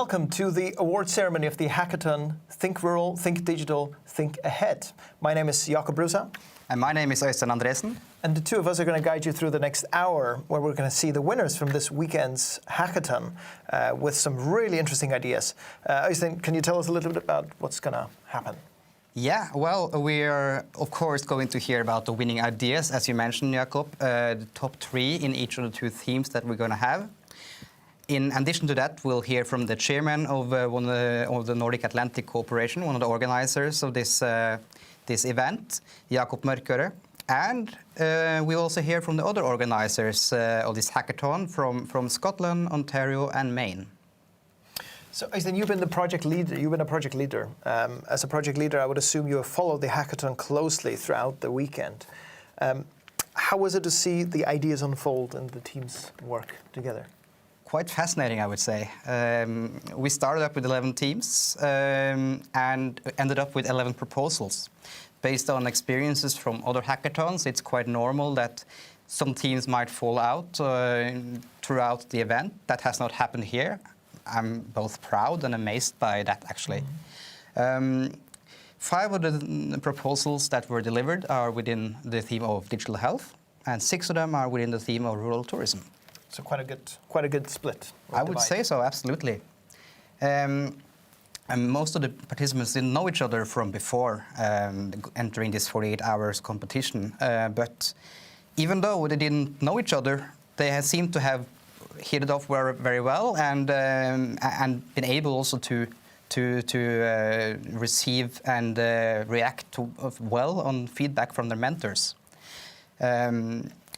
Welcome to the award ceremony of the Hackathon Think Rural, Think Digital, Think Ahead. My name is Jakob Brusa. And my name is Øystein Andresen. And the two of us are going to guide you through the next hour where we're going to see the winners from this weekend's hackathon with some really interesting ideas. Øystein, can you tell us a little bit about what's going to happen? Yeah, well, we are, of course, going to hear about the winning ideas, as you mentioned, Jakob, the top 3 in each of the 2 themes that we're going to have. In addition to that, we'll hear from the chairman of the Nordic Atlantic Cooperation, one of the organizers of this event, Jakob Mørkøre. And we also hear from the other organizers of this hackathon from Scotland, Ontario, and Maine. So, Øystein, you've been a project leader. As a project leader, I would assume you have followed the hackathon closely throughout the weekend. How was it to see the ideas unfold and the teams work together? Quite fascinating, I would say. We started up with 11 teams and ended up with 11 proposals. Based on experiences from other hackathons, it's quite normal that some teams might fall out throughout the event. That has not happened here. I'm both proud and amazed by that, actually. 5 of the proposals that were delivered are within the theme of digital health, and 6 of them are within the theme of rural tourism. So quite a good split. I would say so, absolutely. And most of the participants didn't know each other from before entering this 48 hours competition. But even though they didn't know each other, they seemed to have hit it off very well and been able also to receive and react well on feedback from their mentors.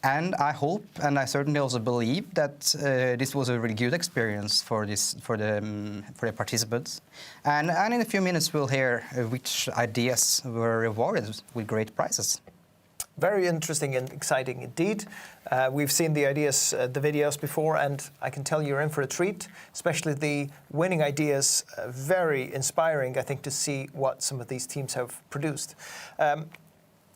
And I hope, and I certainly also believe, that this was a really good experience for the participants. And in a few minutes we'll hear which ideas were rewarded with great prizes. Very interesting and exciting indeed. We've seen the ideas, the videos before, and I can tell you're in for a treat, especially the winning ideas. Very inspiring, I think, to see what some of these teams have produced.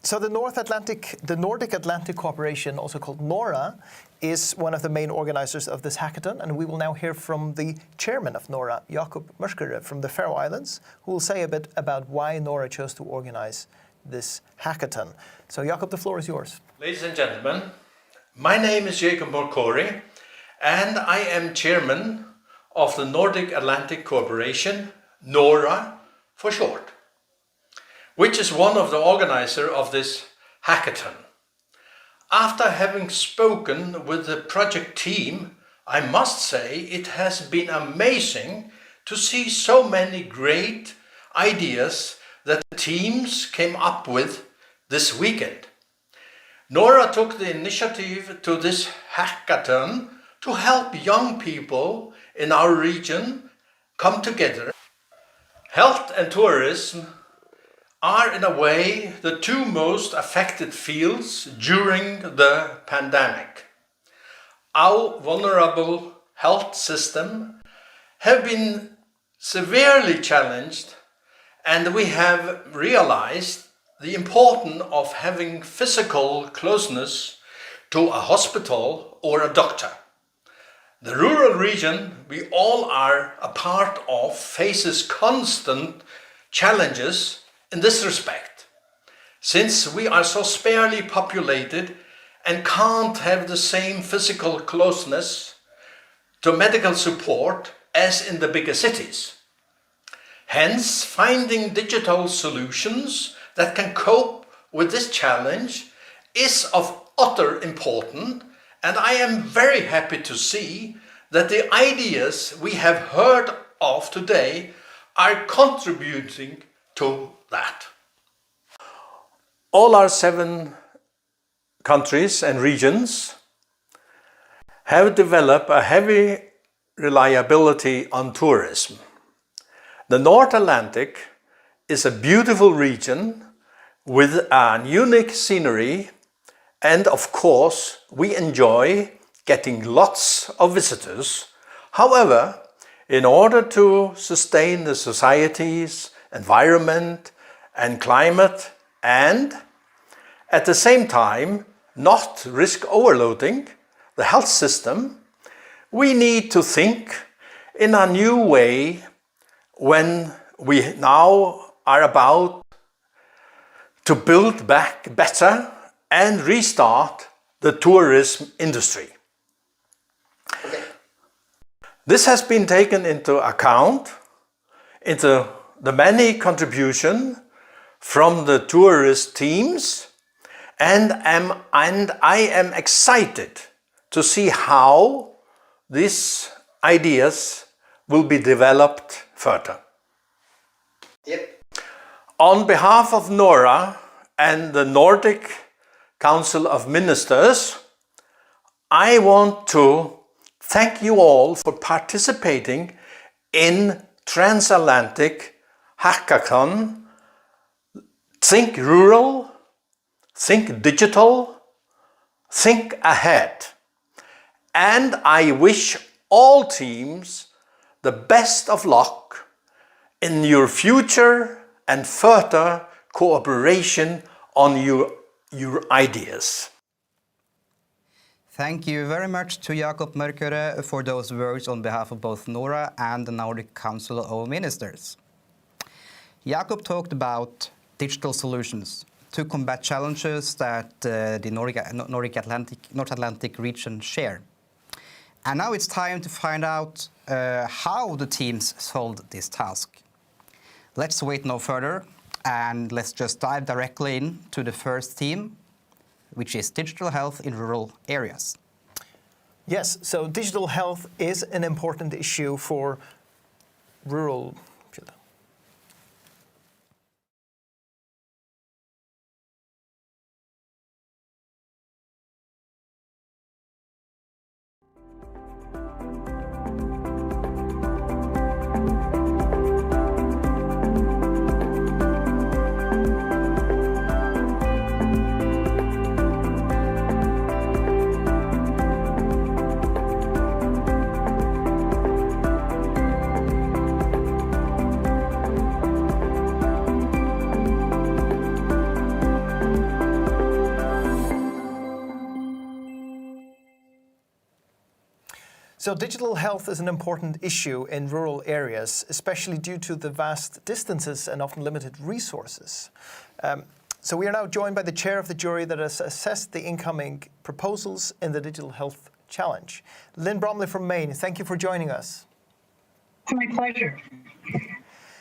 So the Nordic Atlantic Cooperation, also called NORA, is one of the main organizers of this hackathon, and we will now hear from the chairman of NORA, Jakob Mørkøre from the Faroe Islands, who will say a bit about why NORA chose to organize this hackathon. So Jakob, the floor is yours. Ladies and gentlemen, my name is Jakob Mørkøre, and I am chairman of the Nordic Atlantic Cooperation, NORA for short, which is one of the organizers of this hackathon. After having spoken with the project team, I must say it has been amazing to see so many great ideas that the teams came up with this weekend. NORA took the initiative to this hackathon to help young people in our region come together. Health and tourism are in a way the 2 most affected fields during the pandemic. Our vulnerable health system have been severely challenged, and we have realized the importance of having physical closeness to a hospital or a doctor. The rural region we all are a part of faces constant challenges in this respect, since we are so sparely populated and can't have the same physical closeness to medical support as in the bigger cities. Hence, finding digital solutions that can cope with this challenge is of utter importance, and I am very happy to see that the ideas we have heard of today are contributing to that. All our 7 countries and regions have developed a heavy reliability on tourism. The North Atlantic is a beautiful region with a unique scenery, and of course we enjoy getting lots of visitors. However, in order to sustain the society's environment and climate, and at the same time not risk overloading the health system, we need to think in a new way when we now are about to build back better and restart the tourism industry. This has been taken into account into the many contributions from the tourist teams, and I am excited to see how these ideas will be developed further. Yep. On behalf of NORA and the Nordic Council of Ministers, I want to thank you all for participating in Transatlantic Hackathon. Think rural, think digital, think ahead. And I wish all teams the best of luck in your future and further cooperation on your ideas. Thank you very much to Jakob Mørkøre for those words on behalf of both NORA and the Nordic Council of Ministers. Jakob talked about digital solutions to combat challenges that the North Atlantic region share. And now it's time to find out how the teams solved this task. Let's wait no further and let's just dive directly into the first theme, which is digital health in rural areas. Yes, so digital health is an important issue for rural. So digital health is an important issue in rural areas, especially due to the vast distances and often limited resources. So we are now joined by the chair of the jury that has assessed the incoming proposals in the Digital Health Challenge. Lynn Bromley from Maine, thank you for joining us. It's my pleasure.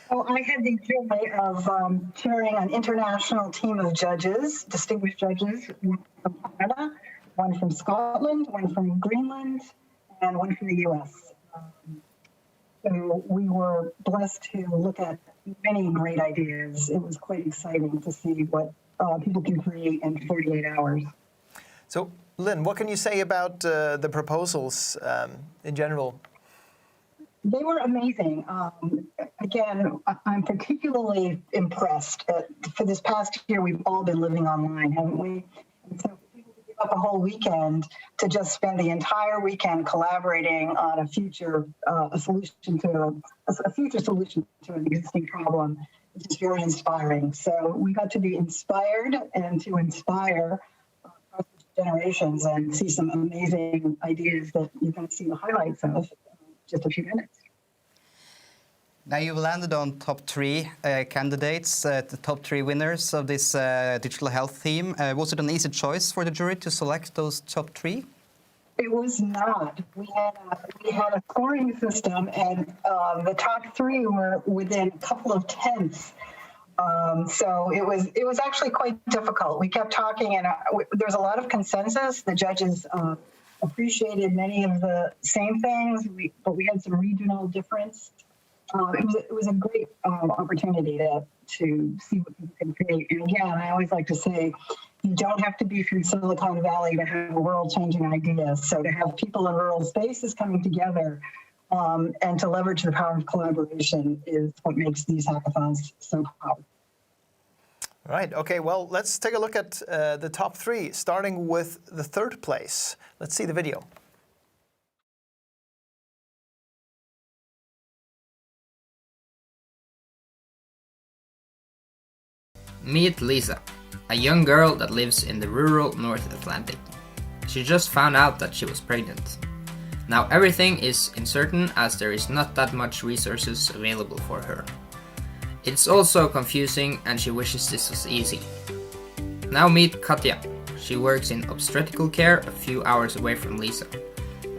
So I had the joy of chairing an international team of judges, distinguished judges, one from Canada, one from Scotland, one from Greenland, and one from the US. So we were blessed to look at many great ideas. It was quite exciting to see what people can create in 48 hours. So Lynn, what can you say about the proposals in general? They were amazing. Again, I'm particularly impressed. For this past year, we've all been living online, haven't we? And so people give up a whole weekend to just spend the entire weekend collaborating on a future solution to an existing problem. It's just very inspiring. So we got to be inspired and to inspire generations and see some amazing ideas that you're going to see the highlights of just a few minutes. Now you've landed on top three candidates, the top three winners of this digital health theme. Was it an easy choice for the jury to select those top three? It was not. We had a scoring system, and the top three were within a couple of tenths. So it was actually quite difficult. We kept talking, and there was a lot of consensus. The judges appreciated many of the same things, but we had some regional difference. It was a great opportunity to see what people can create. And again, I always like to say, you don't have to be from Silicon Valley to have world-changing ideas. So to have people in rural spaces coming together and to leverage the power of collaboration is what makes these hackathons so powerful. Right, okay, well, let's take a look at the top three, starting with the third place. Let's see the video. Meet Lisa, a young girl that lives in the rural North Atlantic. She just found out that she was pregnant. Now everything is uncertain as there is not that much resources available for her. It's also confusing and she wishes this was easy. Now meet Katja. She works in obstetrical care a few hours away from Lisa.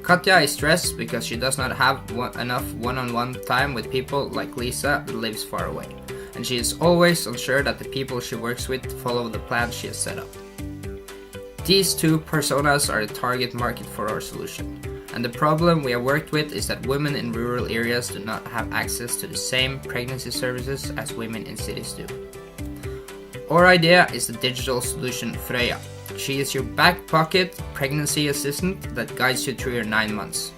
Katja is stressed because she does not have enough one-on-one time with people like Lisa that lives far away, and she is always unsure that the people she works with follow the plan she has set up. These two personas are the target market for our solution, and the problem we have worked with is that women in rural areas do not have access to the same pregnancy services as women in cities do. Our idea is the digital solution Frøya. She is your back pocket pregnancy assistant that guides you through your 9 months.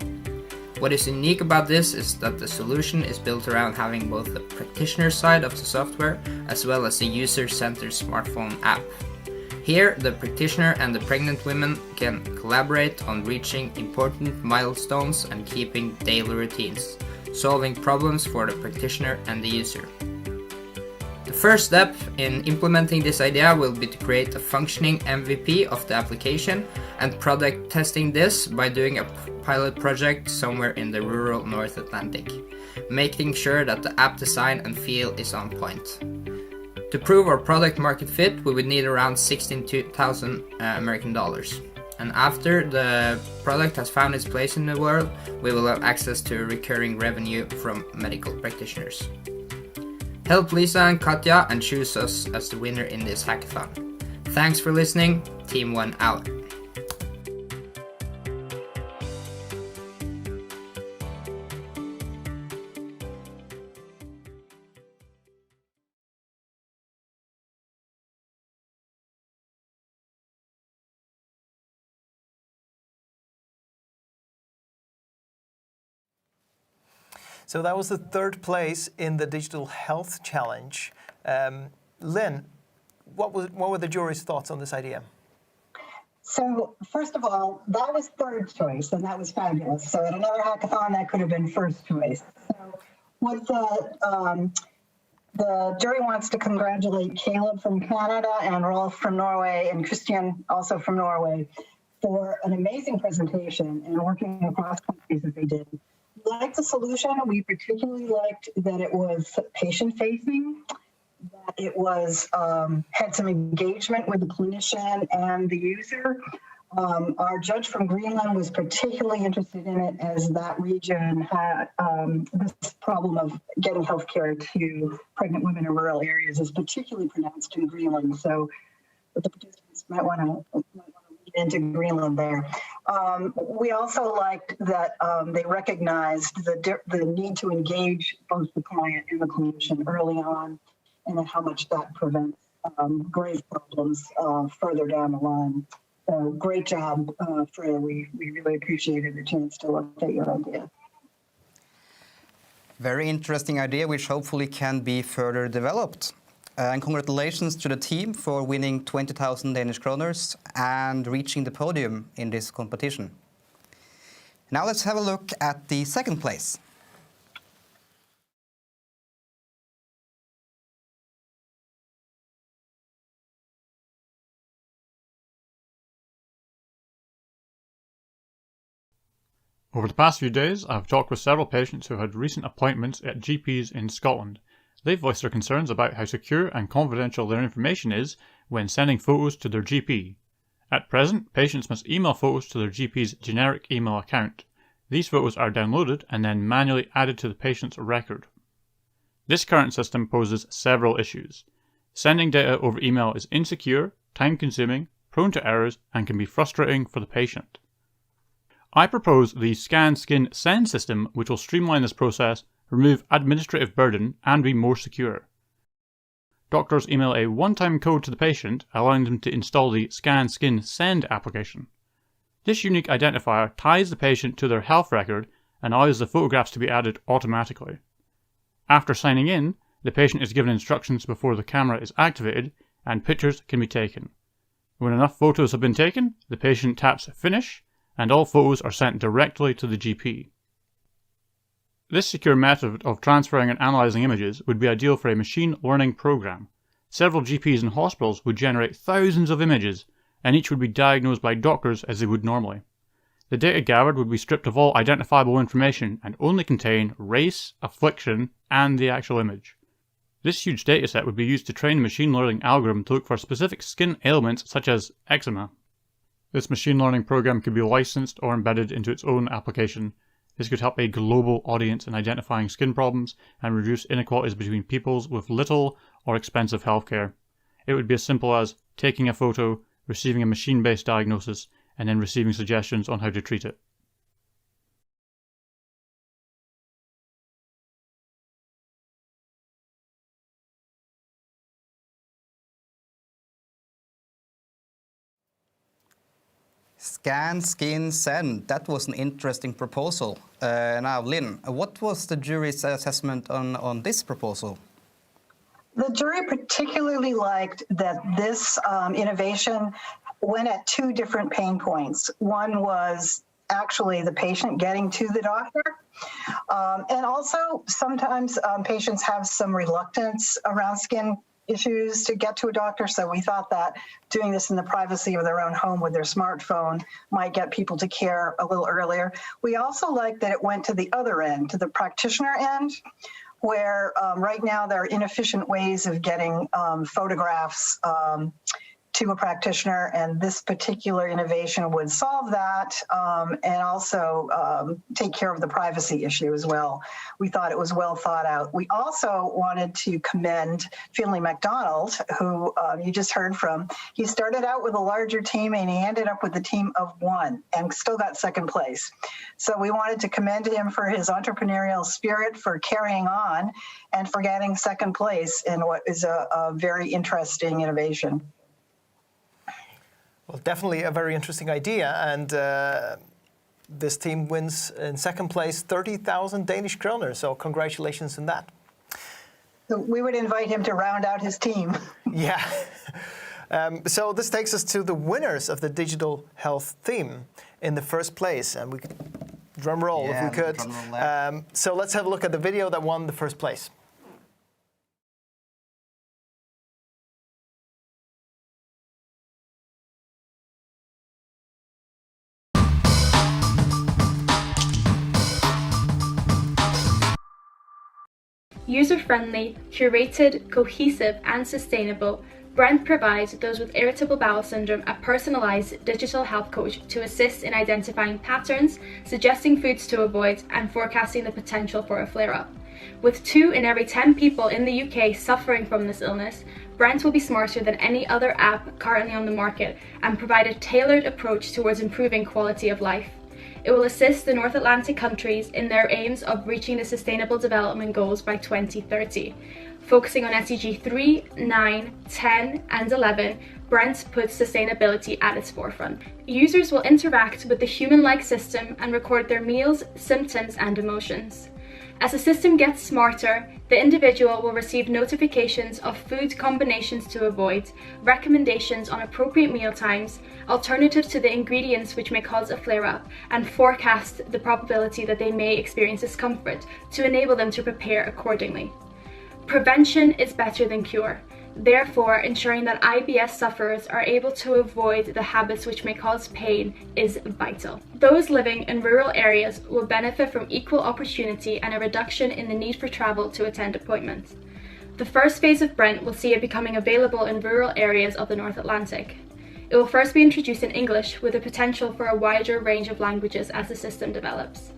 What is unique about this is that the solution is built around having both the practitioner side of the software as well as the user-centered smartphone app. Here, the practitioner and the pregnant women can collaborate on reaching important milestones and keeping daily routines, solving problems for the practitioner and the user. The first step in implementing this idea will be to create a functioning MVP of the application and product testing this by doing a pilot project somewhere in the rural North Atlantic, making sure that the app design and feel is on point. To prove our product market fit, we would need around $16,000 American dollars. And after the product has found its place in the world, we will have access to recurring revenue from medical practitioners. Help Lisa and Katja and choose us as the winner in this hackathon. Thanks for listening. Team 1 out. So that was the third place in the Digital Health Challenge. Lynn, what were the jury's thoughts on this idea? So first of all, that was third choice, and that was fabulous. So at another hackathon, that could have been first choice. So what the jury wants to congratulate Caleb from Canada and Rolf from Norway and Christian also from Norway for an amazing presentation and working across countries as they did. We liked the solution. We particularly liked that it was patient-facing, that it was had some engagement with the clinician and the user. Our judge from Greenland was particularly interested in it as that region had this problem of getting healthcare to pregnant women in rural areas is particularly pronounced in Greenland. So the participants might want to into Greenland there. We also liked that they recognized the need to engage both the client and the clinician early on, and how much that prevents grave problems further down the line. So great job, Freya. We really appreciated the chance to look at your idea. Very interesting idea, which hopefully can be further developed. And congratulations to the team for winning 20,000 Danish kroners and reaching the podium in this competition. Now let's have a look at the second place. Over the past few days, I've talked with several patients who had recent appointments at GPs in Scotland. They've voiced their concerns about how secure and confidential their information is when sending photos to their GP. At present, patients must email photos to their GP's generic email account. These photos are downloaded and then manually added to the patient's record. This current system poses several issues. Sending data over email is insecure, time-consuming, prone to errors, and can be frustrating for the patient. I propose the Scan Skin Send system, which will streamline this process, remove administrative burden, and be more secure. Doctors email a one-time code to the patient, allowing them to install the Scan Skin Send application. This unique identifier ties the patient to their health record and allows the photographs to be added automatically. After signing in, the patient is given instructions before the camera is activated, and pictures can be taken. When enough photos have been taken, the patient taps Finish, and all photos are sent directly to the GP. This secure method of transferring and analysing images would be ideal for a machine learning program. Several GPs and hospitals would generate thousands of images, and each would be diagnosed by doctors as they would normally. The data gathered would be stripped of all identifiable information and only contain race, affliction, and the actual image. This huge dataset would be used to train the machine learning algorithm to look for specific skin ailments such as eczema. This machine learning program could be licensed or embedded into its own application. This could help a global audience in identifying skin problems and reduce inequalities between peoples with little or expensive healthcare. It would be as simple as taking a photo, receiving a machine-based diagnosis, and then receiving suggestions on how to treat it. Scan, skin, send. That was an interesting proposal. Now, Lynn, what was the jury's assessment on this proposal? The jury particularly liked that this innovation went at two different pain points. One was actually the patient getting to the doctor. And also sometimes patients have some reluctance around skin issues to get to a doctor. So we thought that doing this in the privacy of their own home with their smartphone might get people to care a little earlier. We also like that it went to the other end, to the practitioner end, where right now there are inefficient ways of getting photographs to a practitioner, and this particular innovation would solve that and also take care of the privacy issue as well. We thought it was well thought out. We also wanted to commend Finlay MacDonald, who you just heard from. He started out with a larger team and he ended up with a team of one and still got second place. So we wanted to commend him for his entrepreneurial spirit, for carrying on, and for getting second place in what is a very interesting innovation. Well, definitely a very interesting idea, and this team wins in second place 30,000 Danish kroner, so congratulations on that. So we would invite him to round out his team. Yeah. So this takes us to the winners of the digital health theme in the first place, and we could drum roll if we could. So let's have a look at the video that won the first place. User-friendly, curated, cohesive, and sustainable, Brent provides those with irritable bowel syndrome a personalized digital health coach to assist in identifying patterns, suggesting foods to avoid, and forecasting the potential for a flare-up. With 2 in every 10 people in the UK suffering from this illness, Brent will be smarter than any other app currently on the market and provide a tailored approach towards improving quality of life. It will assist the North Atlantic countries in their aims of reaching the Sustainable Development Goals by 2030. Focusing on SDG 3, 9, 10 and 11, Brent puts sustainability at its forefront. Users will interact with the human-like system and record their meals, symptoms and emotions. As the system gets smarter, the individual will receive notifications of food combinations to avoid, recommendations on appropriate meal times, alternatives to the ingredients which may cause a flare-up, and forecast the probability that they may experience discomfort to enable them to prepare accordingly. Prevention is better than cure. Therefore, ensuring that IBS sufferers are able to avoid the habits which may cause pain is vital. Those living in rural areas will benefit from equal opportunity and a reduction in the need for travel to attend appointments. The first phase of Brent will see it becoming available in rural areas of the North Atlantic. It will first be introduced in English with the potential for a wider range of languages as the system develops.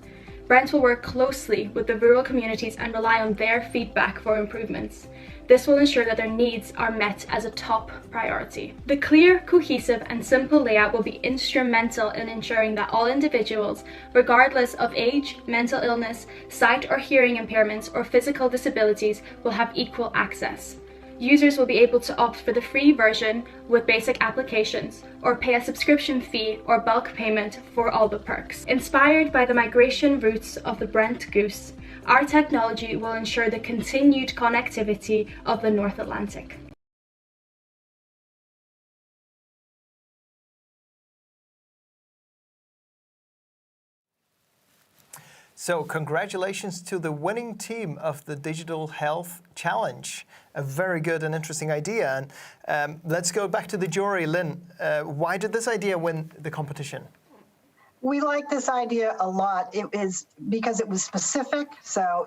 Brent will work closely with the rural communities and rely on their feedback for improvements. This will ensure that their needs are met as a top priority. The clear, cohesive and simple layout will be instrumental in ensuring that all individuals, regardless of age, mental illness, sight or hearing impairments or physical disabilities, will have equal access. Users will be able to opt for the free version with basic applications, or pay a subscription fee or bulk payment for all the perks. Inspired by the migration routes of the Brent goose, our technology will ensure the continued connectivity of the North Atlantic. So congratulations to the winning team of the Digital Health Challenge. A very good and interesting idea. And let's go back to the jury. Lynn, why did this idea win the competition? We like this idea a lot. It is because it was specific. So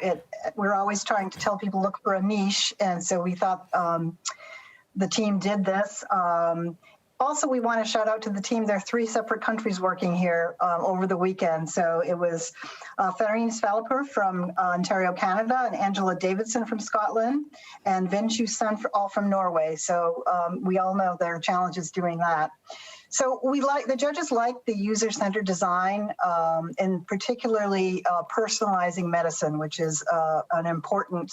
we're always trying to tell people look for a niche, and so we thought the team did this. Also, we want to shout out to the team. There are 3 separate countries working here over the weekend. So it was Farine Svalper from Ontario, Canada, and Angela Davidson from Scotland, and Vinchu Sun all from Norway. So we all know there are challenges doing that. So the judges like the user-centered design, and particularly personalizing medicine, which is an important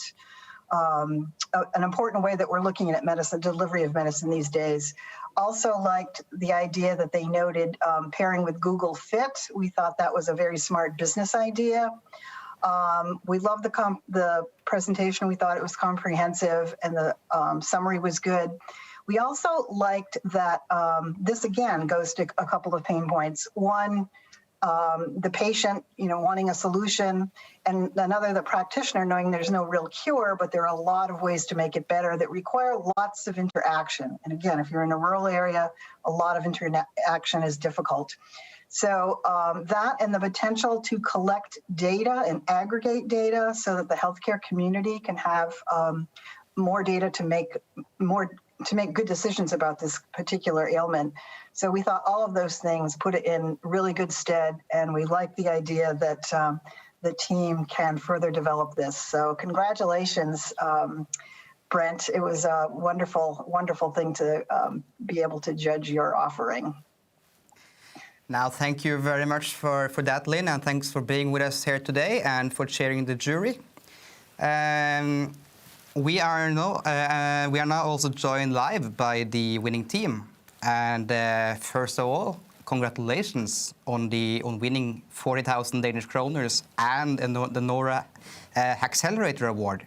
way that we're looking at medicine, delivery of medicine these days. Also liked the idea that they noted pairing with Google Fit. We thought that was a very smart business idea. We loved the presentation. We thought it was comprehensive, and the summary was good. We also liked that this, again, goes to a couple of pain points. One, the patient, wanting a solution, and another, the practitioner, knowing there's no real cure, but there are a lot of ways to make it better that require lots of interaction. And again, if you're in a rural area, a lot of interaction is difficult. So that and the potential to collect data and aggregate data so that the healthcare community can have more data to make good decisions about this particular ailment. So we thought all of those things put it in really good stead, and we like the idea that the team can further develop this. So congratulations, Brent. It was a wonderful, wonderful thing to be able to judge your offering. Now, thank you very much for that, Lynn, and thanks for being with us here today and for chairing the jury. We are now also joined live by the winning team. And first of all, congratulations on winning 40,000 Danish kroners and the NORA Accelerator Award.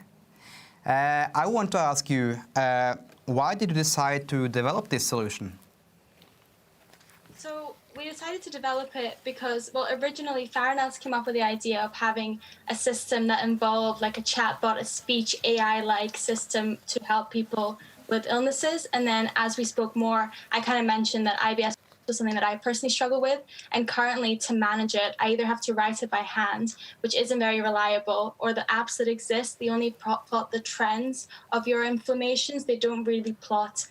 I want to ask you, why did you decide to develop this solution? So we decided to develop it because, well, originally Farnaz came up with the idea of having a system that involved like a chatbot, a speech AI-like system to help people with illnesses. And then as we spoke more, I kind of mentioned that IBS was something that I personally struggle with. And currently to manage it, I either have to write it by hand, which isn't very reliable, or the apps that exist, they only plot the trends of your inflammations. They don't really plot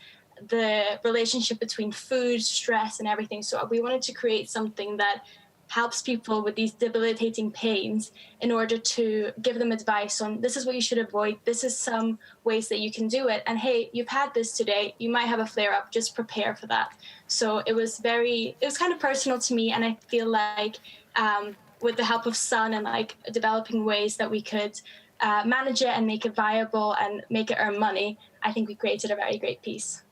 the relationship between food, stress, and everything. So we wanted to create something that helps people with these debilitating pains in order to give them advice on this is what you should avoid, this is some ways that you can do it, and hey, you've had this today, you might have a flare-up, just prepare for that. So it was kind of personal to me, and I feel like with the help of Sun and like developing ways that we could manage it and make it viable and make it earn money, I think we created a very great piece.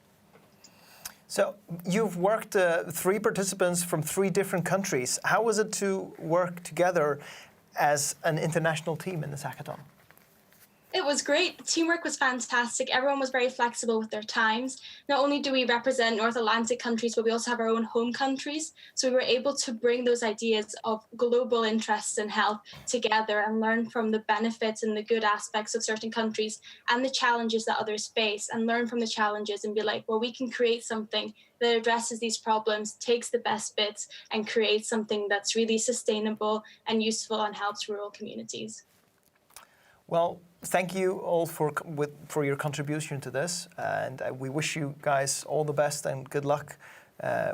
So you've worked 3 participants from 3 different countries. How was it to work together as an international team in this hackathon? It was great. The teamwork was fantastic. Everyone was very flexible with their times. Not only do we represent North Atlantic countries, but we also have our own home countries. So we were able to bring those ideas of global interests in health together and learn from the benefits and the good aspects of certain countries and the challenges that others face, and learn from the challenges and be like, well, we can create something that addresses these problems, takes the best bits, and creates something that's really sustainable and useful and helps rural communities. Well, thank you all for your contribution to this, and we wish you guys all the best and good luck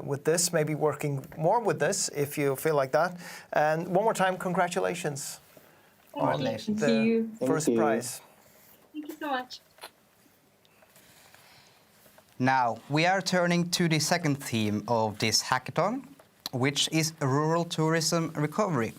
with this, maybe working more with this if you feel like that. And one more time, congratulations on the first prize. Thank you so much. Now, we are turning to the second theme of this hackathon, which is rural tourism recovery.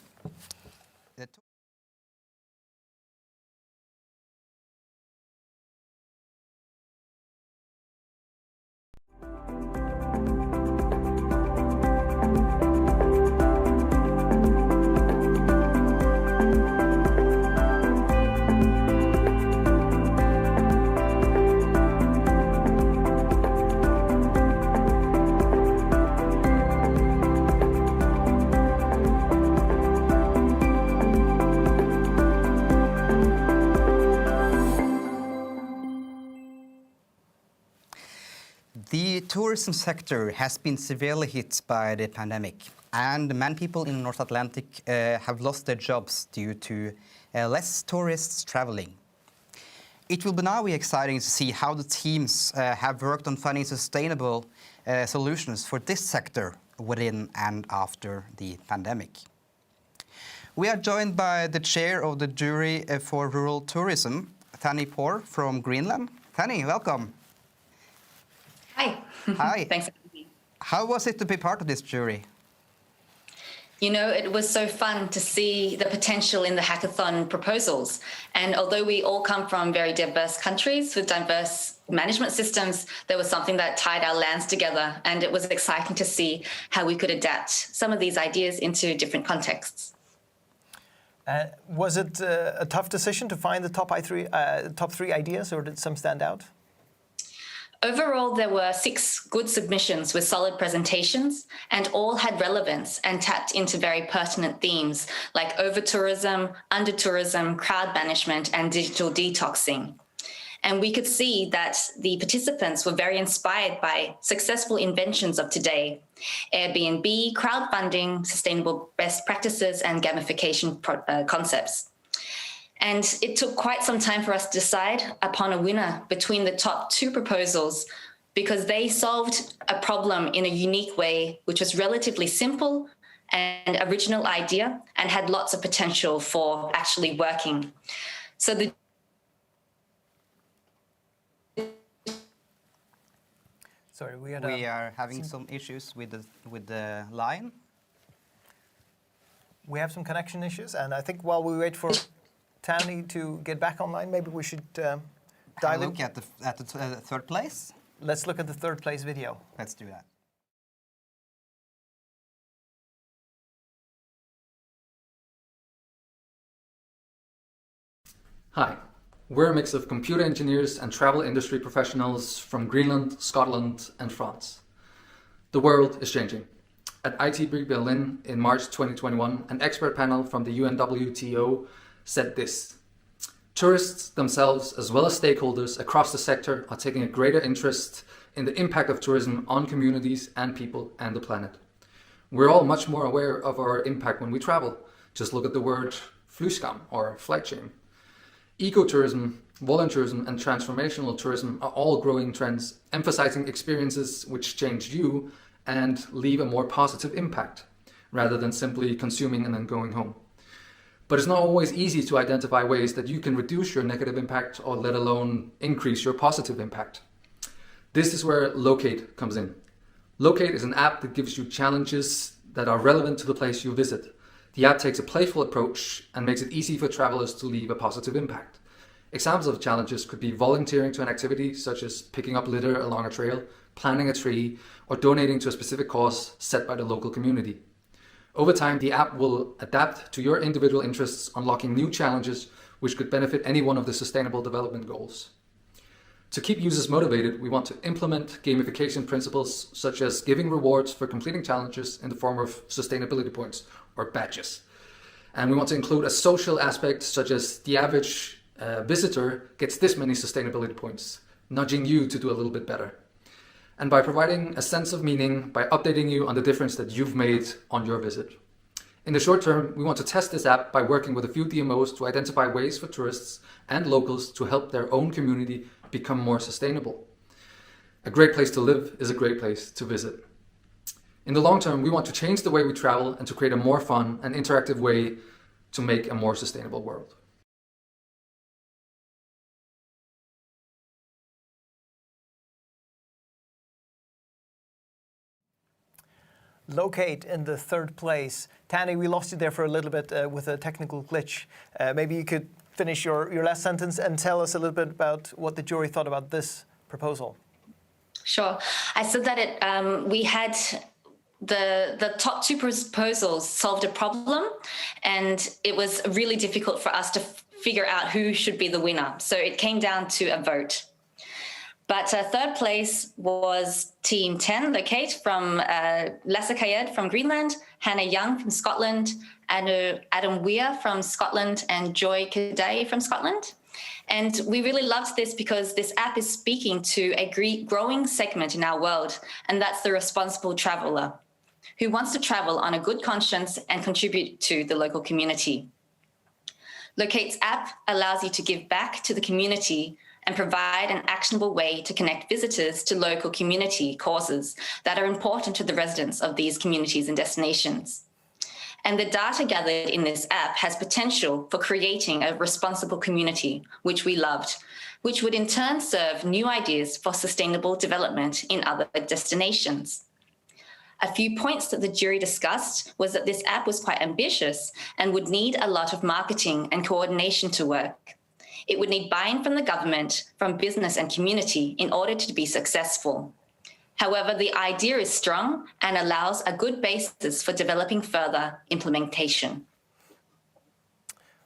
The tourism sector has been severely hit by the pandemic. And many people in North Atlantic have lost their jobs due to less tourists traveling. It will now be exciting to see how the teams have worked on finding sustainable solutions for this sector within and after the pandemic. We are joined by the chair of the jury for rural tourism, Thani Por from Greenland. Thani, welcome. Hi. Hi. Thanks for having me. How was it to be part of this jury? You know, it was so fun to see the potential in the hackathon proposals. And although we all come from very diverse countries with diverse management systems, there was something that tied our lands together. And it was exciting to see how we could adapt some of these ideas into different contexts. Was it a tough decision to find the top three ideas, or did some stand out? Overall, there were 6 good submissions with solid presentations, and all had relevance and tapped into very pertinent themes like over-tourism, under-tourism, crowd management, and digital detoxing. And we could see that the participants were very inspired by successful inventions of today: Airbnb, crowdfunding, sustainable best practices, and gamification concepts. And it took quite some time for us to decide upon a winner between the top 2 proposals, because they solved a problem in a unique way, which was relatively simple and original idea and had lots of potential for actually working. So Sorry, we are having some issues with the line. We have some connection issues, and I think while we wait for Thani to get back online, maybe we should dive in. Look at the third place. Let's look at the third place video. Let's do that. Hi, we're a mix of computer engineers and travel industry professionals from Greenland, Scotland, and France. The world is changing. At ITB Berlin in March 2021, an expert panel from the UNWTO said this: tourists themselves, as well as stakeholders across the sector, are taking a greater interest in the impact of tourism on communities and people and the planet. We're all much more aware of our impact when we travel. Just look at the word flyskam or flight shame. Ecotourism, volunteerism, and transformational tourism are all growing trends, emphasizing experiences which change you and leave a more positive impact, rather than simply consuming and then going home. But it's not always easy to identify ways that you can reduce your negative impact, or let alone increase your positive impact. This is where Locate comes in. Locate is an app that gives you challenges that are relevant to the place you visit. The app takes a playful approach and makes it easy for travelers to leave a positive impact. Examples of challenges could be volunteering to an activity such as picking up litter along a trail, planting a tree, or donating to a specific cause set by the local community. Over time, the app will adapt to your individual interests, unlocking new challenges which could benefit any one of the Sustainable Development Goals. To keep users motivated, we want to implement gamification principles such as giving rewards for completing challenges in the form of sustainability points or badges. And we want to include a social aspect such as the average visitor gets this many sustainability points, nudging you to do a little bit better. And by providing a sense of meaning, by updating you on the difference that you've made on your visit. In the short term, we want to test this app by working with a few DMOs to identify ways for tourists and locals to help their own community become more sustainable. A great place to live is a great place to visit. In the long term, we want to change the way we travel and to create a more fun and interactive way to make a more sustainable world. Locate in the third place. Thani, we lost you there for a little bit with a technical glitch. Maybe you could finish your last sentence and tell us a little bit about what the jury thought about this proposal. Sure. I said that we had the top 2 proposals solved a problem, and it was really difficult for us to figure out who should be the winner. So it came down to a vote. But third place was Team 10, Locate from Lasse Kayed from Greenland, Hannah Young from Scotland, Adam Weir from Scotland, and Joy Kadai from Scotland. And we really loved this because this app is speaking to a growing segment in our world, and that's the responsible traveler. who wants to travel on a good conscience and contribute to the local community. Locate's app allows you to give back to the community and provide an actionable way to connect visitors to local community causes that are important to the residents of these communities and destinations. And the data gathered in this app has potential for creating a responsible community, which we loved, which would in turn serve new ideas for sustainable development in other destinations. A few points that the jury discussed was that this app was quite ambitious and would need a lot of marketing and coordination to work. It would need buy-in from the government, from business and community in order to be successful. However, the idea is strong and allows a good basis for developing further implementation.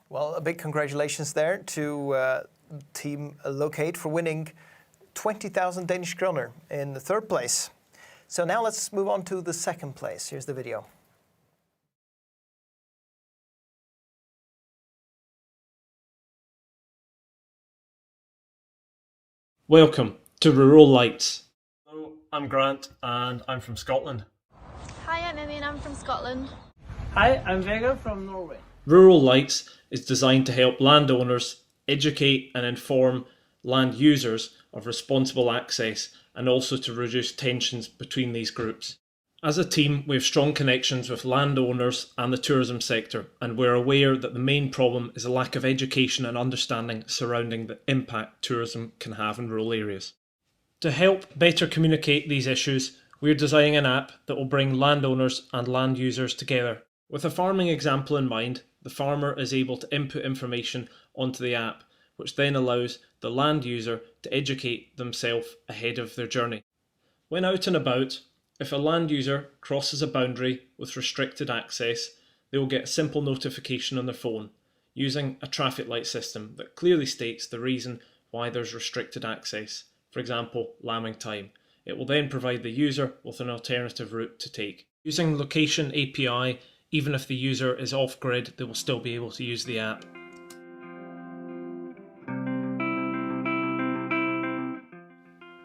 Well, a big congratulations there to Team Locate for winning 20,000 Danish kroner in the third place. So now let's move on to the second place. Here's the video. Welcome to Rural Lights. Hello, I'm Grant and I'm from Scotland. Hi, I'm Emmy and I'm from Scotland. Hi, I'm Vega from Norway. Rural Lights is designed to help landowners educate and inform land users of responsible access and also to reduce tensions between these groups. As a team, we have strong connections with landowners and the tourism sector, and we're aware that the main problem is a lack of education and understanding surrounding the impact tourism can have in rural areas. To help better communicate these issues, we're designing an app that will bring landowners and land users together. With a farming example in mind, the farmer is able to input information onto the app, which then allows the land user to educate themselves ahead of their journey. When out and about, if a land user crosses a boundary with restricted access, they will get a simple notification on their phone using a traffic light system that clearly states the reason why there's restricted access, for example, lambing time. It will then provide the user with an alternative route to take. Using Location API, even if the user is off-grid, they will still be able to use the app.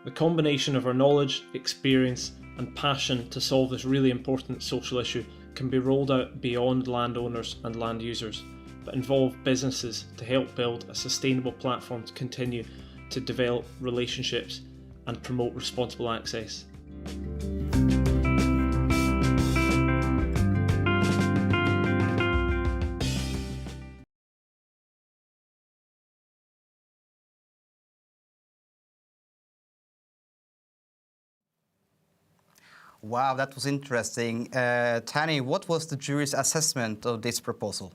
The combination of our knowledge, experience and passion to solve this really important social issue can be rolled out beyond landowners and land users, but involve businesses to help build a sustainable platform to continue to develop relationships and promote responsible access. Wow, that was interesting. Tani, what was the jury's assessment of this proposal?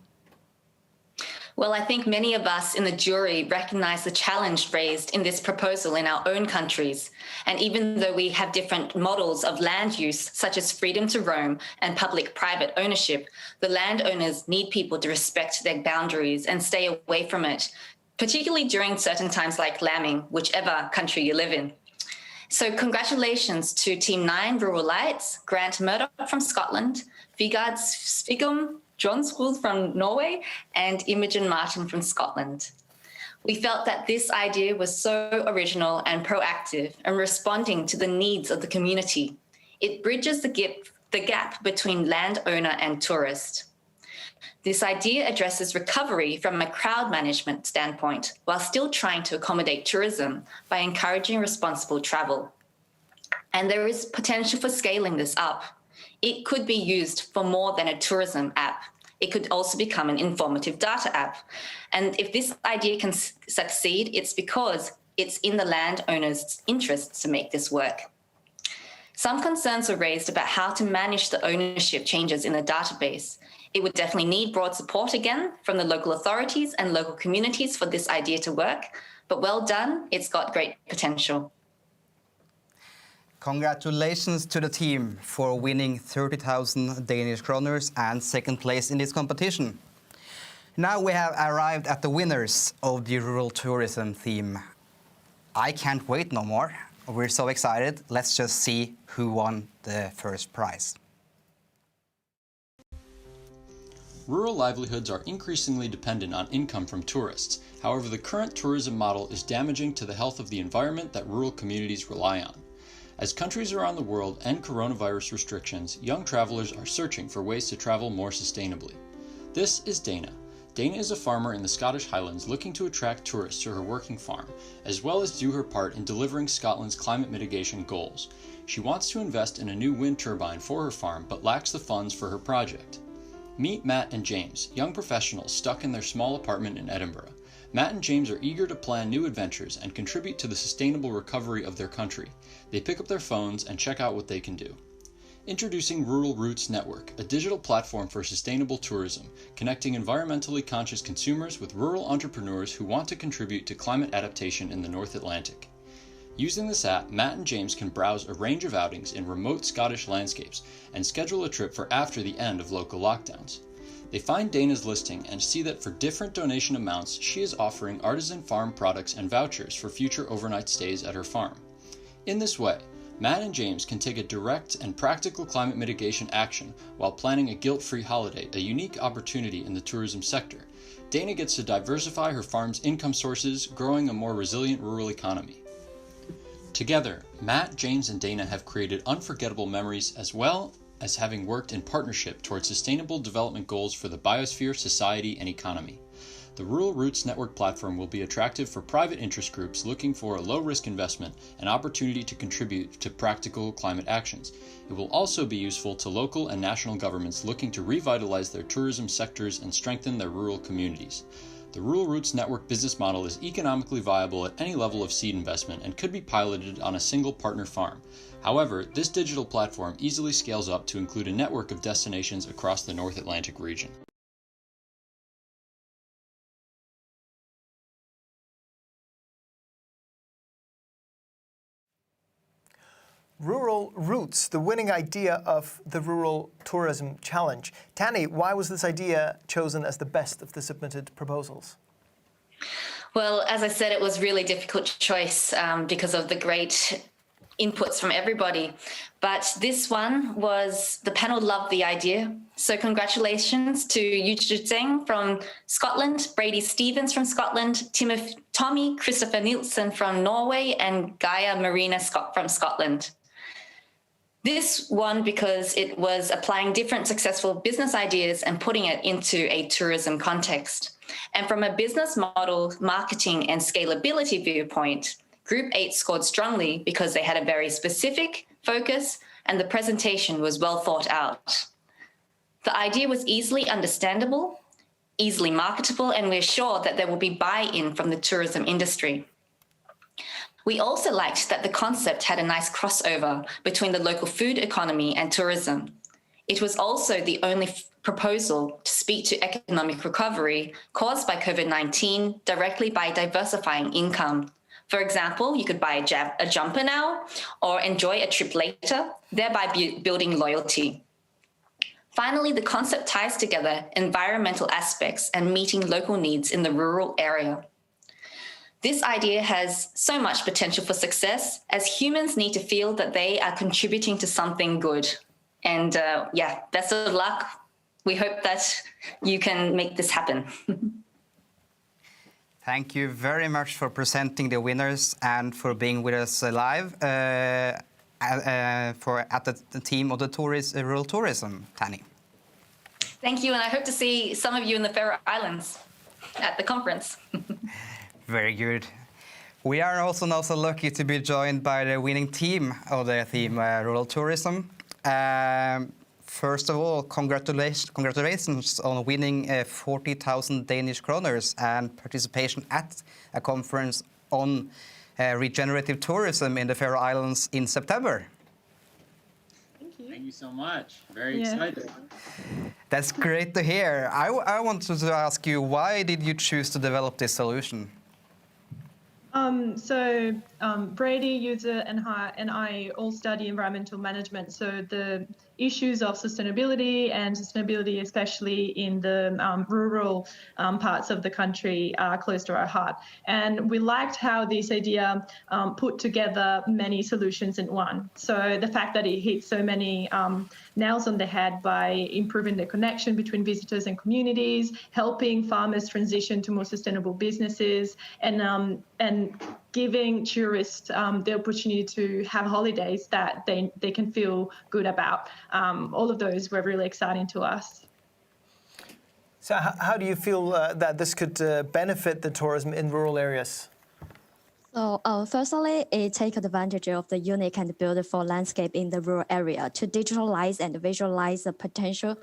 Well, I think many of us in the jury recognize the challenge raised in this proposal in our own countries. And even though we have different models of land use, such as freedom to roam and public-private ownership, the landowners need people to respect their boundaries and stay away from it, particularly during certain times like lambing, whichever country you live in. So congratulations to Team 9 Rural Lights, Grant Murdoch from Scotland, Vigard Svigum Johnsrud from Norway, and Imogen Martin from Scotland. We felt that this idea was so original and proactive and responding to the needs of the community. It bridges the gap between landowner and tourist. This idea addresses recovery from a crowd management standpoint while still trying to accommodate tourism by encouraging responsible travel. And there is potential for scaling this up. It could be used for more than a tourism app. It could also become an informative data app. And if this idea can succeed, it's because it's in the landowner's interests to make this work. Some concerns were raised about how to manage the ownership changes in the database. It would definitely need broad support again from the local authorities and local communities for this idea to work, but well done, it's got great potential. Congratulations to the team for winning 30,000 Danish kroners and second place in this competition. Now we have arrived at the winners of the rural tourism theme. I can't wait no more. We're so excited. Let's just see who won the first prize. Rural livelihoods are increasingly dependent on income from tourists. However, the current tourism model is damaging to the health of the environment that rural communities rely on. As countries around the world end coronavirus restrictions, young travelers are searching for ways to travel more sustainably. This is Dana. Dana is a farmer in the Scottish Highlands looking to attract tourists to her working farm, as well as do her part in delivering Scotland's climate mitigation goals. She wants to invest in a new wind turbine for her farm, but lacks the funds for her project. Meet Matt and James, young professionals stuck in their small apartment in Edinburgh. Matt and James are eager to plan new adventures and contribute to the sustainable recovery of their country. They pick up their phones and check out what they can do. Introducing Rural Roots Network, a digital platform for sustainable tourism, connecting environmentally conscious consumers with rural entrepreneurs who want to contribute to climate adaptation in the North Atlantic. Using this app, Matt and James can browse a range of outings in remote Scottish landscapes and schedule a trip for after the end of local lockdowns. They find Dana's listing and see that for different donation amounts, she is offering artisan farm products and vouchers for future overnight stays at her farm. In this way, Matt and James can take a direct and practical climate mitigation action while planning a guilt-free holiday, a unique opportunity in the tourism sector. Dana gets to diversify her farm's income sources, growing a more resilient rural economy. Together, Matt, James, and Dana have created unforgettable memories as well as having worked in partnership towards sustainable development goals for the biosphere, society, and economy. The Rural Roots Network platform will be attractive for private interest groups looking for a low-risk investment and opportunity to contribute to practical climate actions. It will also be useful to local and national governments looking to revitalize their tourism sectors and strengthen their rural communities. The Rural Roots Network business model is economically viable at any level of seed investment and could be piloted on a single partner farm. However, this digital platform easily scales up to include a network of destinations across the North Atlantic region. Rural Roots, the winning idea of the Rural Tourism Challenge. Tanni, why was this idea chosen as the best of the submitted proposals? Well, as I said, it was really difficult choice because of the great inputs from everybody. But this one was, the panel loved the idea. So congratulations to Yuju Zeng from Scotland, Brady Stevens from Scotland, Tommy Christopher Nielsen from Norway, and Gaia Marina from Scotland. This won because it was applying different successful business ideas and putting it into a tourism context. And from a business model, marketing, and scalability viewpoint, Group 8 scored strongly because they had a very specific focus and the presentation was well thought out. The idea was easily understandable, easily marketable, and we're sure that there will be buy-in from the tourism industry. We also liked that the concept had a nice crossover between the local food economy and tourism. It was also the only proposal to speak to economic recovery caused by COVID-19 directly by diversifying income. For example, you could buy a jumper now or enjoy a trip later, thereby building loyalty. Finally, the concept ties together environmental aspects and meeting local needs in the rural area. This idea has so much potential for success, as humans need to feel that they are contributing to something good. And best of luck. We hope that you can make this happen. Thank you very much for presenting the winners and for being with us live at the team of the Rural Tourism, Tanni. Thank you, and I hope to see some of you in the Faroe Islands at the conference. Very good. We are also now so lucky to be joined by the winning team of the theme Rural Tourism. First of all, congratulations on winning 40,000 Danish kroners and participation at a conference on regenerative tourism in the Faroe Islands in September. Thank you so much. Very excited. That's great to hear. I wanted to ask you, why did you choose to develop this solution? Brady, Yuzu, and I all study environmental management. So the issues of sustainability especially in the rural parts of the country are close to our heart. And we liked how this idea put together many solutions in one. So the fact that it hit so many nails on the head by improving the connection between visitors and communities, helping farmers transition to more sustainable businesses, and giving tourists the opportunity to have holidays that they can feel good about. All of those were really exciting to us. So how do you feel that this could benefit the tourism in rural areas? So, firstly, it takes advantage of the unique and beautiful landscape in the rural area to digitalize and visualize the potential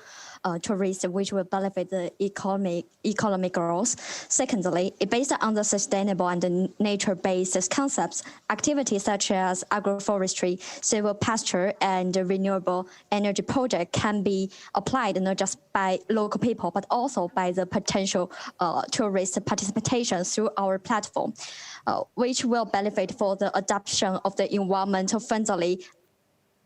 tourists, which will benefit the economic growth. Secondly, it based on the sustainable and nature-based concepts, activities such as agroforestry, silvopasture, and renewable energy project can be applied not just by local people, but also by the potential tourist participation through our platform, which will benefit for the adoption of the environmental friendly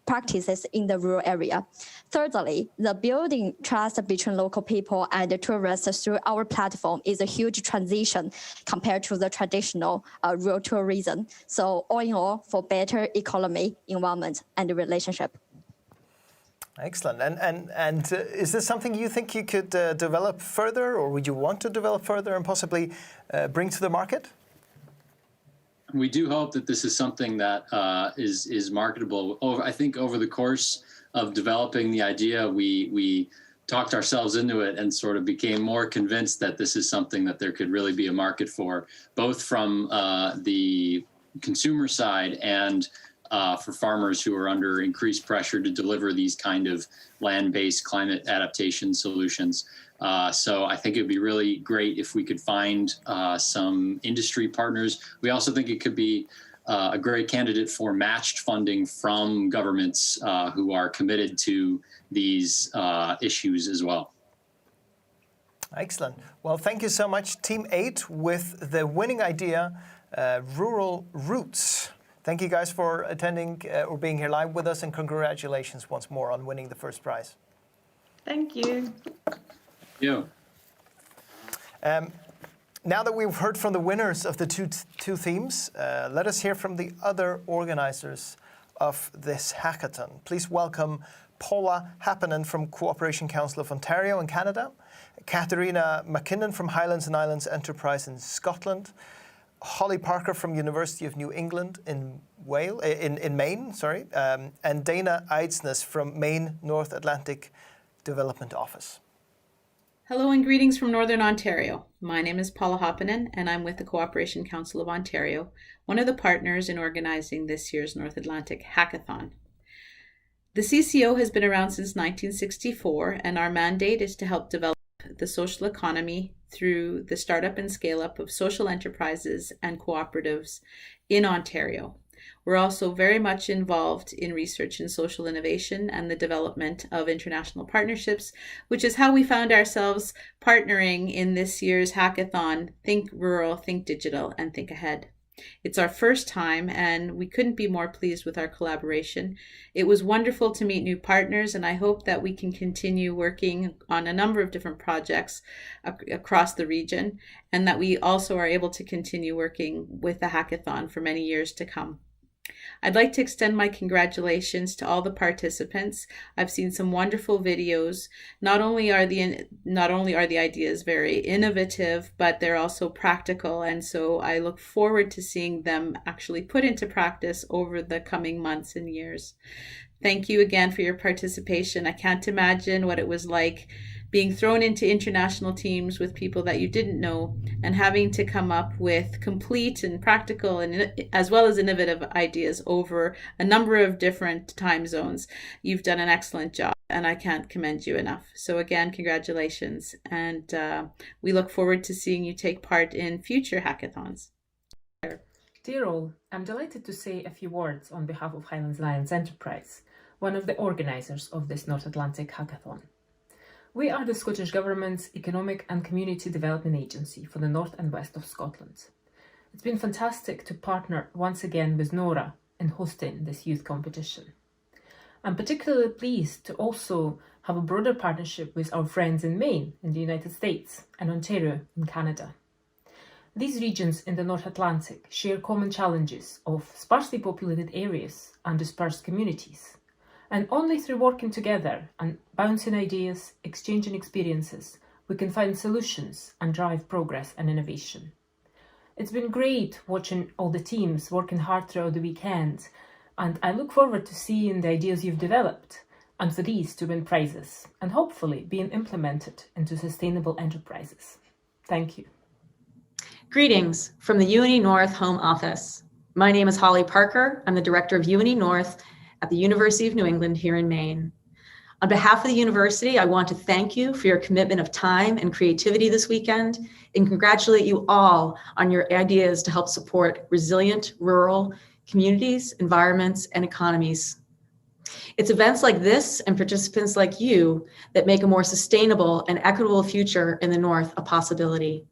practices in the rural area. Thirdly, the building trust between local people and the tourists through our platform is a huge transition compared to the traditional rural tourism. So all in all, for better economy, environment, and relationship. Excellent. And is this something you think you could develop further, or would you want to develop further and possibly bring to the market? We do hope that this is something that is marketable. I think over the course of developing the idea, we talked ourselves into it and sort of became more convinced that this is something that there could really be a market for, both from the consumer side and for farmers who are under increased pressure to deliver these kind of land-based climate adaptation solutions. So I think it'd be really great if we could find some industry partners. We also think it could be a great candidate for matched funding from governments who are committed to these issues as well. Excellent. Well, thank you so much, Team 8, with the winning idea, Rural Roots. Thank you guys for attending or being here live with us, and congratulations once more on winning the first prize. Thank you. Yeah. Now that we've heard from the winners of the two themes, let us hear from the other organizers of this hackathon. Please welcome Paula Happonen from Cooperation Council of Ontario in Canada, Katharina McKinnon from Highlands and Islands Enterprise in Scotland, Holly Parker from University of New England in Maine, and Dana Eidsnes from Maine North Atlantic Development Office. Hello and greetings from Northern Ontario. My name is Paula Happonen and I'm with the Cooperation Council of Ontario, one of the partners in organizing this year's North Atlantic Hackathon. The CCO has been around since 1964, and our mandate is to help develop the social economy through the startup and scale up of social enterprises and cooperatives in Ontario. We're also very much involved in research and social innovation and the development of international partnerships, which is how we found ourselves partnering in this year's hackathon, Think Rural, Think Digital, and Think Ahead. It's our first time, and we couldn't be more pleased with our collaboration. It was wonderful to meet new partners, and I hope that we can continue working on a number of different projects across the region, and that we also are able to continue working with the hackathon for many years to come. I'd like to extend my congratulations to all the participants. I've seen some wonderful videos. Not only are the ideas very innovative, but they're also practical, and so I look forward to seeing them actually put into practice over the coming months and years. Thank you again for your participation. I can't imagine what it was like being thrown into international teams with people that you didn't know and having to come up with complete and practical and as well as innovative ideas over a number of different time zones. You've done an excellent job, and I can't commend you enough. So again, congratulations, and we look forward to seeing you take part in future hackathons. Dear all, I'm delighted to say a few words on behalf of Highlands and Islands Enterprise, one of the organizers of this North Atlantic Hackathon. We are the Scottish Government's Economic and Community Development Agency for the North and West of Scotland. It's been fantastic to partner once again with NORA in hosting this youth competition. I'm particularly pleased to also have a broader partnership with our friends in Maine in the United States and Ontario in Canada. These regions in the North Atlantic share common challenges of sparsely populated areas and dispersed communities. And only through working together and bouncing ideas, exchanging experiences, we can find solutions and drive progress and innovation. It's been great watching all the teams working hard throughout the weekend, and I look forward to seeing the ideas you've developed and for these to win prizes and hopefully being implemented into sustainable enterprises. Thank you. Greetings from the UNE North Home Office. My name is Holly Parker. I'm the Director of UNE North at the University of New England here in Maine. On behalf of the university, I want to thank you for your commitment of time and creativity this weekend and congratulate you all on your ideas to help support resilient rural communities, environments, and economies. It's events like this and participants like you that make a more sustainable and equitable future in the North a possibility.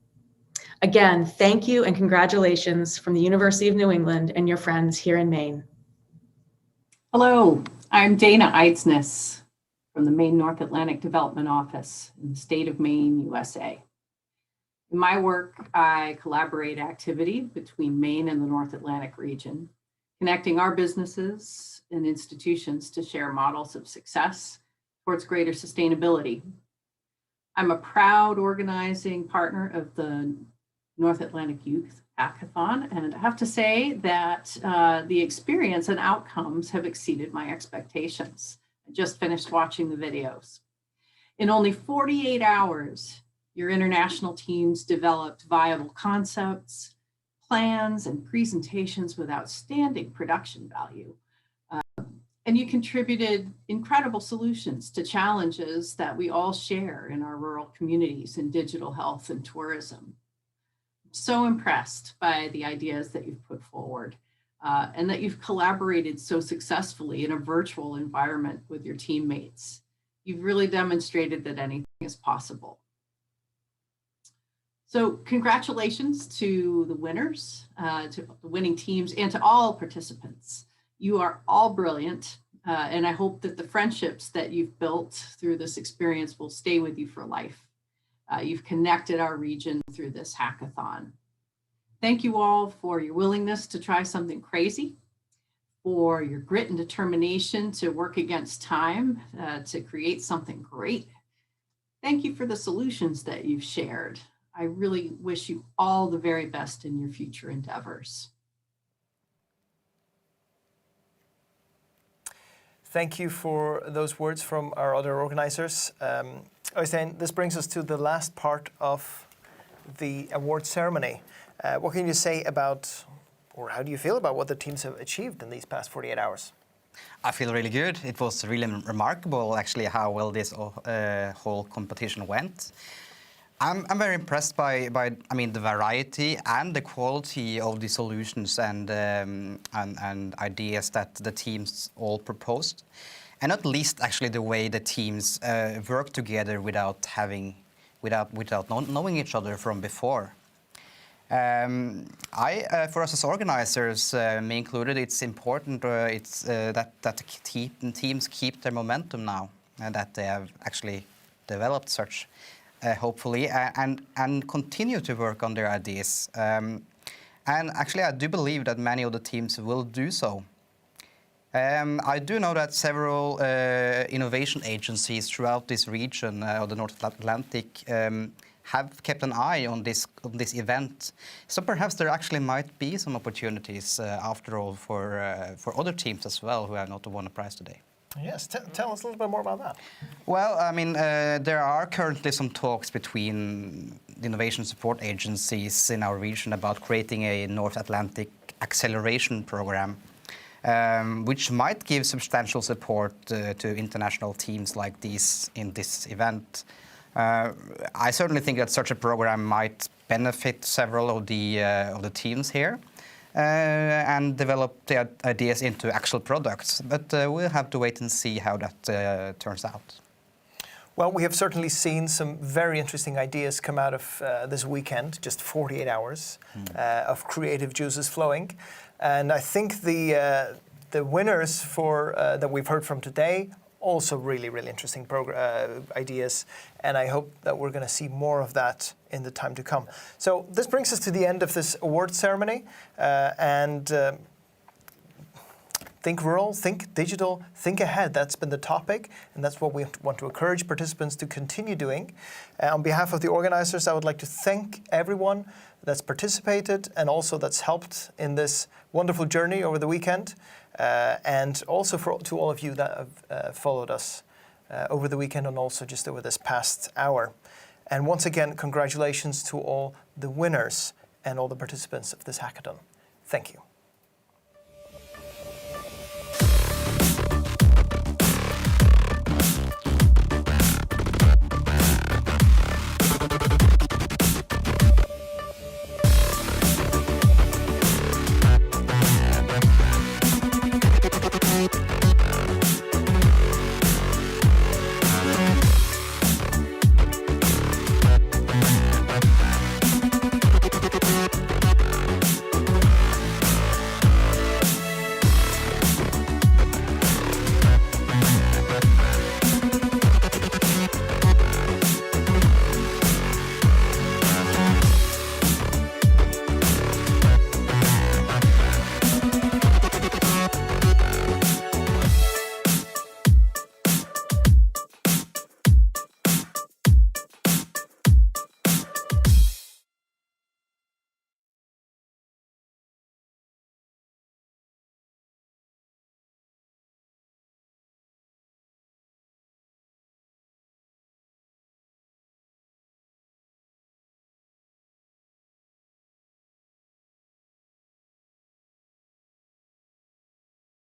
Again, thank you and congratulations from the University of New England and your friends here in Maine. Hello, I'm Dana Eidsness from the Maine North Atlantic Development Office in the state of Maine, USA. In my work, I collaborate activity between Maine and the North Atlantic region, connecting our businesses and institutions to share models of success towards greater sustainability. I'm a proud organizing partner of the North Atlantic Youth Hackathon, and I have to say that the experience and outcomes have exceeded my expectations. I just finished watching the videos. In only 48 hours, your international teams developed viable concepts, plans, and presentations with outstanding production value. And you contributed incredible solutions to challenges that we all share in our rural communities in digital health and tourism. I'm so impressed by the ideas that you've put forward and that you've collaborated so successfully in a virtual environment with your teammates. You've really demonstrated that anything is possible. So congratulations to the winners, to the winning teams, and to all participants. You are all brilliant, and I hope that the friendships that you've built through this experience will stay with you for life. You've connected our region through this hackathon. Thank you all for your willingness to try something crazy, for your grit and determination to work against time to create something great. Thank you for the solutions that you've shared. I really wish you all the very best in your future endeavors. Thank you for those words from our other organizers. Øystein, this brings us to the last part of the award ceremony. What can you say about, or how do you feel about what the teams have achieved in these past 48 hours? I feel really good. It was really remarkable, actually, how well this whole competition went. I'm very impressed by the variety and the quality of the solutions and ideas that the teams all proposed, and not least actually the way the teams work together without knowing each other from before. For us as organizers, me included, it's important that the teams keep their momentum now, and that they have actually developed such. Hopefully, and continue to work on their ideas. And actually, I do believe that many of the teams will do so. I do know that several innovation agencies throughout this region of the North Atlantic have kept an eye on this event. So perhaps there actually might be some opportunities after all for other teams as well who have not won a prize today. Yes, tell us a little bit more about that. Well, there are currently some talks between the innovation support agencies in our region about creating a North Atlantic acceleration program, which might give substantial support to international teams like these in this event. I certainly think that such a program might benefit several of the teams here. And develop the ideas into actual products. But we'll have to wait and see how that turns out. Well, we have certainly seen some very interesting ideas come out of this weekend, just 48 hours of creative juices flowing. And I think the winners that we've heard from today, also really, really interesting ideas. And I hope that we're going to see more of that in the time to come. So this brings us to the end of this award ceremony. Think rural, think digital, think ahead. That's been the topic, and that's what we want to encourage participants to continue doing. On behalf of the organizers, I would like to thank everyone that's participated and also that's helped in this wonderful journey over the weekend, and also to all of you that have followed us over the weekend and also just over this past hour. And once again, congratulations to all the winners and all the participants of this hackathon. Thank you.